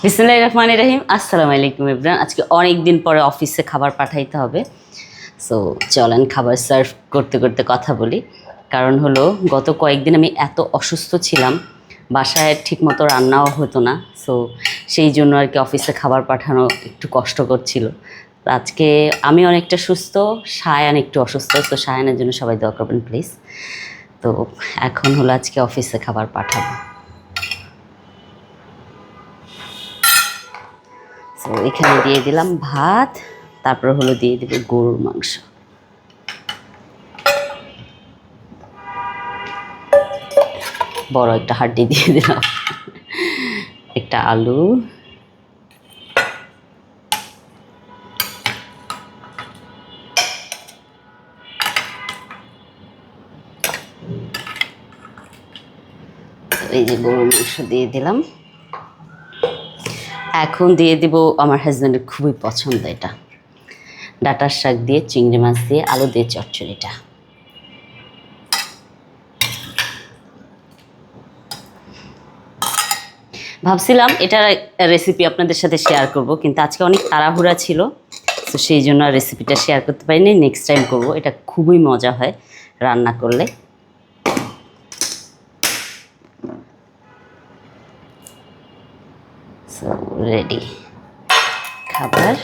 বিসমিল্লাহির রহমানির রহিম। আসসালামু আলাইকুম এভরিওয়ান। আজকে অনেক দিন পরে অফিসে খাবার পাঠাইতে হবে, সো চলেন খাবার সার্ভ করতে করতে কথা বলি। কারণ হলো গত কয়েকদিন আমি এত অসুস্থ ছিলাম, বাসায় ঠিকমতো রান্নাও হতো না, সো সেই জন্য আর কি অফিসে খাবার পাঠানো একটু কষ্টকর ছিল। তো আজকে আমি অনেকটা সুস্থ, সায়ান একটু অসুস্থ, তো সায়ানের জন্য সবাই দোয়া করবেন প্লিজ। তো এখন হলো আজকে অফিসে খাবার পাঠাবো। তো এখানে দিয়ে দিলাম ভাত, তারপর হলো দিয়ে দেব গরুর মাংস। বড় একটা হাড্ডি দিয়ে দিলাম, একটা আলু, এই যে গরুর মাংস দিয়ে দিলাম। এখন দিয়ে দিব আমার হাজব্যান্ডের খুবই পছন্দ, এটা ডাঁটার শাক দিয়ে চিংড়ি মাছ দিয়ে আলু দিয়ে চচ্চড়িটা। ভাবছিলাম এটার রেসিপি আপনাদের সাথে শেয়ার করব, কিন্তু আজকে অনেক তাড়াহুড়া ছিল, তো সেই জন্য আর রেসিপিটা শেয়ার করতে পারিনি। নেক্সট টাইম করব। এটা খুবই মজা হয় রান্না করলে। সো রেডি খাবার।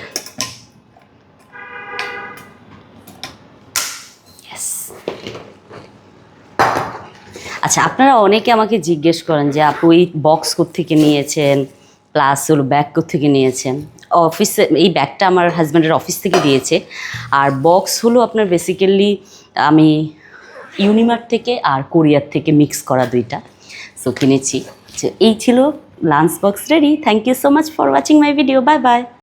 আচ্ছা, আপনারা অনেকে আমাকে জিজ্ঞেস করেন যে আপু এই বক্স কোত্থেকে নিয়েছেন, প্লাস হলো ব্যাগ কোত্থেকে নিয়েছেন। অফিসে এই ব্যাগটা আমার হাজব্যান্ডের অফিস থেকে দিয়েছে, আর বক্স হলো আপনার বেসিক্যালি আমি ইউনিমার্ট থেকে আর কোরিয়ার থেকে মিক্স করা দুইটা, সো কিনেছি। এই ছিল lunch box ready. Thank you so much for watching my video. Bye by.